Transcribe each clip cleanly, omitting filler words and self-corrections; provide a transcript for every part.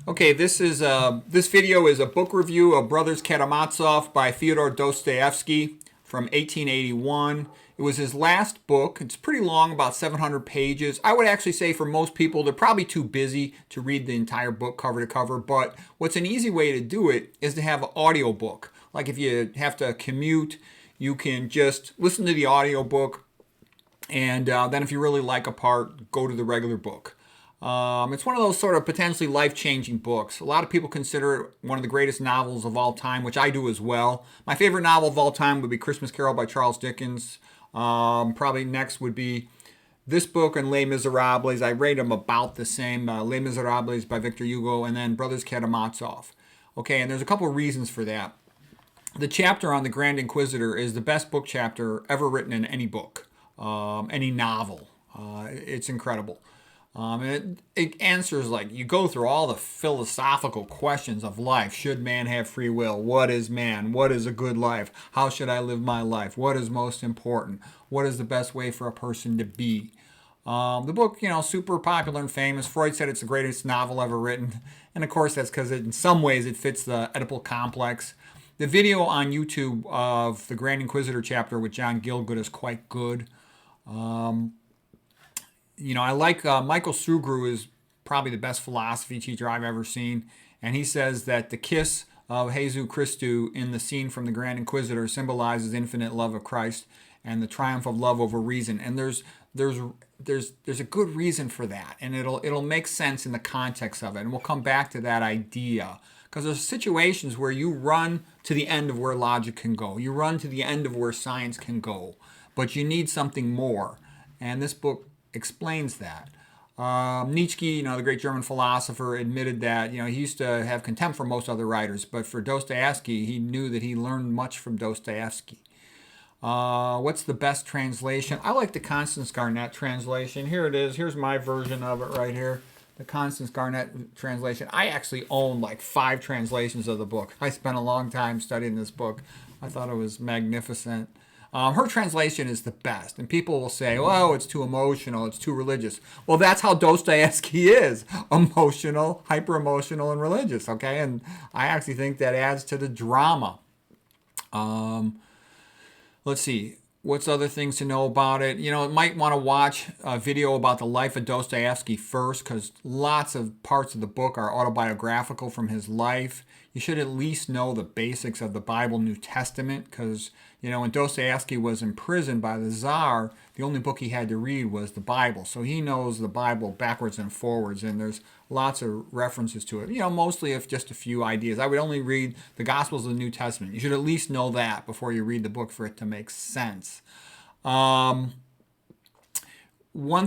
Okay, this video is a book review of Brothers Karamazov by Fyodor Dostoevsky from 1881. It was his last book. It's pretty long, about 700 pages. I would actually say for most people, they're probably too busy to read the entire book cover to cover, but what's an easy way to do it is to have an audiobook. Like if you have to commute, you can just listen to the audiobook, and then if you really like a part, go to the regular book. It's one of those sort of potentially life-changing books. A lot of people consider it one of the greatest novels of all time, which I do as well. My favorite novel of all time would be Christmas Carol by Charles Dickens. Probably next would be this book and Les Miserables. I rate them about the same. Les Miserables by Victor Hugo, and then Brothers Karamazov. Okay, and there's a couple of reasons for that. The chapter on the Grand Inquisitor is the best book chapter ever written in any book, any novel. It's incredible. It answers, like, you go through all the philosophical questions of life. Should man have free will? What is man? What is a good life? How should I live my life? What is most important? What is the best way for a person to be? The book, super popular and famous. Freud said it's the greatest novel ever written. And of course, that's because in some ways it fits the Oedipal complex. The video on YouTube of the Grand Inquisitor chapter with John Gielgud is quite good. I like Michael Sugrue is probably the best philosophy teacher I've ever seen, and he says that the kiss of Jesus Christu in the scene from the Grand Inquisitor symbolizes infinite love of Christ and the triumph of love over reason. And there's a good reason for that, and it'll make sense in the context of it, and we'll come back to that idea. Because there's situations where you run to the end of where logic can go. You run to the end of where science can go, but you need something more, and this book explains that. Nietzsche, the great German philosopher, admitted that he used to have contempt for most other writers, but for Dostoevsky, he knew that he learned much from Dostoevsky. What's the best translation? I like the Constance Garnett translation. Here it is. Here's my version of it right here. The Constance Garnett translation. I actually own like 5 translations of the book. I spent a long time studying this book. I thought it was magnificent. Her translation is the best, and people will say, "Oh, it's too emotional, it's too religious." Well, that's how Dostoevsky is: emotional, hyper-emotional, and religious. Okay, and I actually think that adds to the drama. Let's see. What's other things to know about it? Might want to watch a video about the life of Dostoevsky first, because lots of parts of the book are autobiographical from his life. You should at least know the basics of the Bible, New Testament, because, when Dostoevsky was imprisoned by the Tsar, the only book he had to read was the Bible. So he knows the Bible backwards and forwards, and there's lots of references to it. Mostly if just a few ideas. I would only read the Gospels of the New Testament. You should at least know that before you read the book for it to make sense. One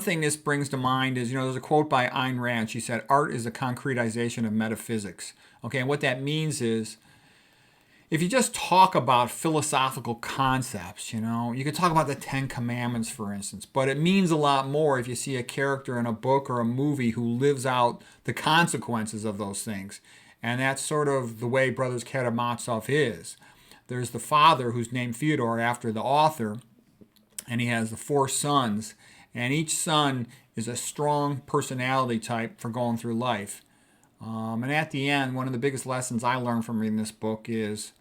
thing this brings to mind is, there's a quote by Ayn Rand. She said, "Art is a concretization of metaphysics." Okay, and what that means is, if you just talk about philosophical concepts, you could talk about the 10 Commandments, for instance, but it means a lot more if you see a character in a book or a movie who lives out the consequences of those things. And that's sort of the way Brothers Karamazov is. There's the father, who's named Fyodor after the author, and he has the 4 sons, and each son is a strong personality type for going through life. And at the end, one of the biggest lessons I learned from reading this book is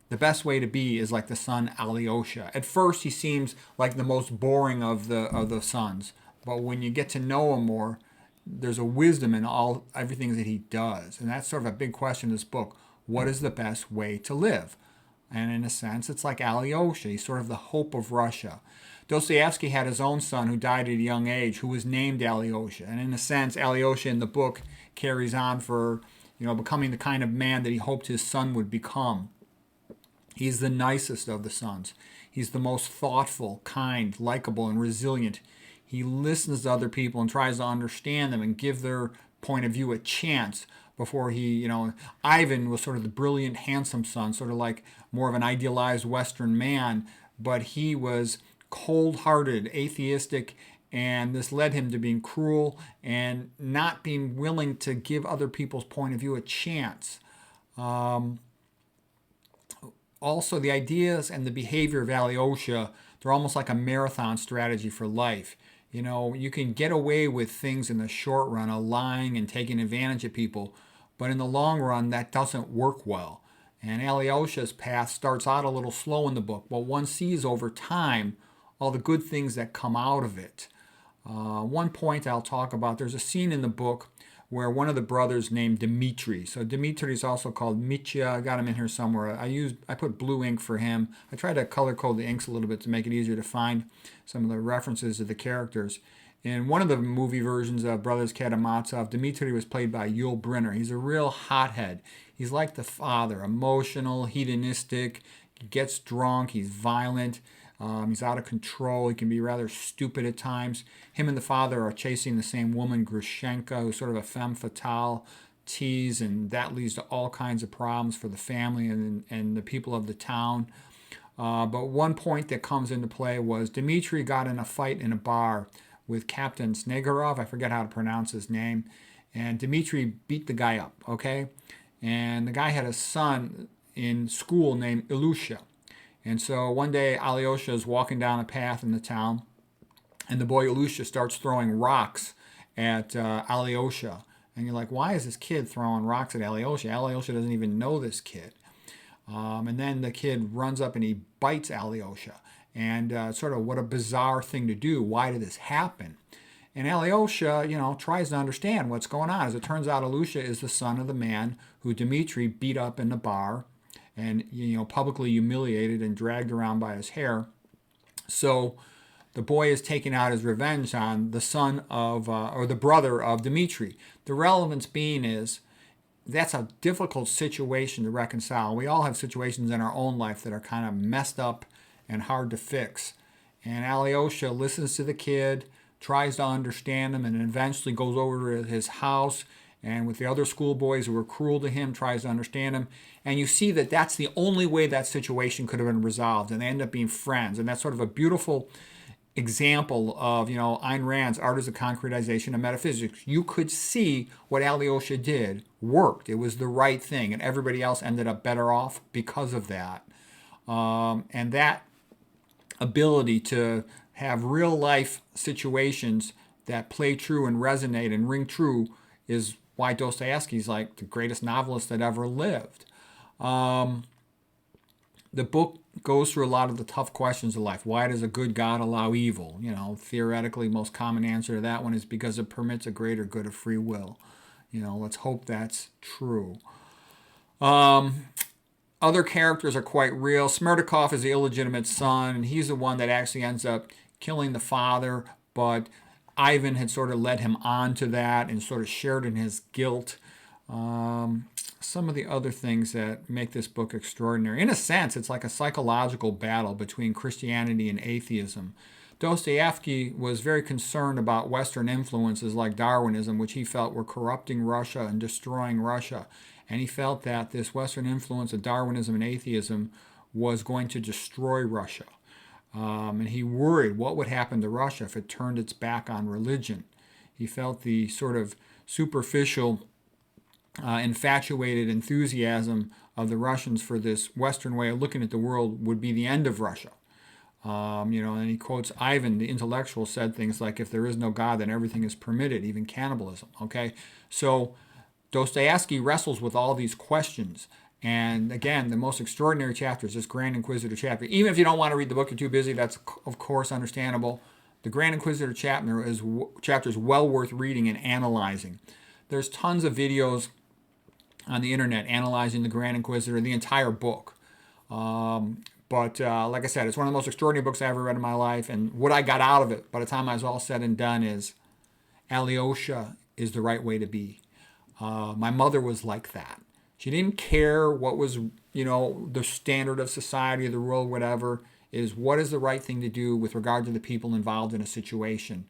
the best way to be is like the son Alyosha. At first, he seems like the most boring of the sons, but when you get to know him more, there's a wisdom in everything that he does, and that's sort of a big question in this book. What is the best way to live? And in a sense, it's like Alyosha. He's sort of the hope of Russia. Dostoevsky had his own son who died at a young age, who was named Alyosha. And in a sense, Alyosha in the book carries on for, becoming the kind of man that he hoped his son would become. He's the nicest of the sons. He's the most thoughtful, kind, likable, and resilient. He listens to other people and tries to understand them and give their point of view a chance before he, Ivan was sort of the brilliant, handsome son, sort of like more of an idealized Western man, but he was cold-hearted, atheistic, and this led him to being cruel and not being willing to give other people's point of view a chance. Also, the ideas and the behavior of Alyosha, they're almost like a marathon strategy for life. You can get away with things in the short run, lying and taking advantage of people, but in the long run, that doesn't work well. And Alyosha's path starts out a little slow in the book, but one sees over time all the good things that come out of it. One point I'll talk about, there's a scene in the book where one of the brothers named Dmitri. So Dmitri is also called Mitya. I got him in here somewhere. I put blue ink for him. I tried to color code the inks a little bit to make it easier to find some of the references to the characters. In one of the movie versions of Brothers Karamazov, Dmitri was played by Yul Brynner. He's a real hothead. He's like the father, emotional, hedonistic, he gets drunk, he's violent. He's out of control. He can be rather stupid at times. Him and the father are chasing the same woman, Grushenka, who's sort of a femme fatale tease, and that leads to all kinds of problems for the family and the people of the town. But one point that comes into play was Dmitri got in a fight in a bar with Captain Snegarov. I forget how to pronounce his name. And Dmitri beat the guy up, okay? And the guy had a son in school named Ilusha. And so one day Alyosha is walking down a path in the town, and the boy Ilusha starts throwing rocks at Alyosha. And you're like, why is this kid throwing rocks at Alyosha? Alyosha doesn't even know this kid. And then the kid runs up and he bites Alyosha. And sort of what a bizarre thing to do. Why did this happen? And Alyosha, tries to understand what's going on. As it turns out, Ilusha is the son of the man who Dmitri beat up in the bar and publicly humiliated and dragged around by his hair. So the boy is taking out his revenge on the son of, or the brother of Dmitri. The relevance being is that's a difficult situation to reconcile. We all have situations in our own life that are kind of messed up and hard to fix. And Alyosha listens to the kid, tries to understand him, and eventually goes over to his house and with the other schoolboys who were cruel to him, tries to understand him. And you see that that's the only way that situation could have been resolved, and they end up being friends. And that's sort of a beautiful example of, Ayn Rand's Art is a Concretization of Metaphysics. You could see what Alyosha did worked. It was the right thing, and everybody else ended up better off because of that. And that ability to have real life situations that play true and resonate and ring true is why Dostoevsky's like the greatest novelist that ever lived. The book goes through a lot of the tough questions of life. Why does a good God allow evil? Theoretically, most common answer to that one is because it permits a greater good of free will. Let's hope that's true. Other characters are quite real. Smerdyakov is the illegitimate son, and he's the one that actually ends up killing the father, but Ivan had sort of led him on to that and sort of shared in his guilt. Some of the other things that make this book extraordinary. In a sense, it's like a psychological battle between Christianity and atheism. Dostoevsky was very concerned about Western influences like Darwinism, which he felt were corrupting Russia and destroying Russia. And he felt that this Western influence of Darwinism and atheism was going to destroy Russia. And he worried what would happen to Russia if it turned its back on religion. He felt the sort of superficial, infatuated enthusiasm of the Russians for this Western way of looking at the world would be the end of Russia. And he quotes Ivan, the intellectual, said things like, if there is no God, then everything is permitted, even cannibalism. Okay, so Dostoevsky wrestles with all these questions. And again, the most extraordinary chapter is this Grand Inquisitor chapter. Even if you don't want to read the book, you're too busy, that's of course understandable. The Grand Inquisitor chapter is well worth reading and analyzing. There's tons of videos on the internet analyzing the Grand Inquisitor, the entire book. But like I said, it's one of the most extraordinary books I ever read in my life. And what I got out of it by the time I was all said and done is Alyosha is the right way to be. My mother was like that. She didn't care what was, the standard of society or the world, whatever. It is what is the right thing to do with regard to the people involved in a situation,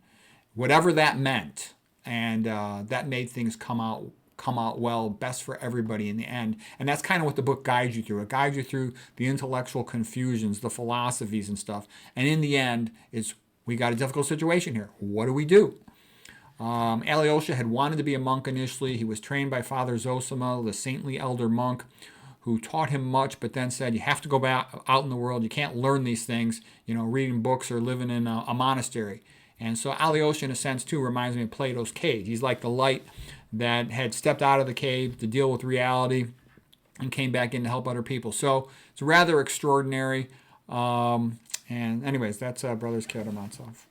whatever that meant. And that made things come out well, best for everybody in the end. And that's kind of what the book guides you through. It guides you through the intellectual confusions, the philosophies and stuff. And in the end, we got a difficult situation here. What do we do? Alyosha had wanted to be a monk initially. He was trained by Father Zosima, the saintly elder monk, who taught him much, but then said, you have to go back out in the world. You can't learn these things, reading books or living in a monastery. And so Alyosha, in a sense, too, reminds me of Plato's cage. He's like the light that had stepped out of the cave to deal with reality and came back in to help other people. So it's rather extraordinary. And anyways, that's Brothers Karamazov.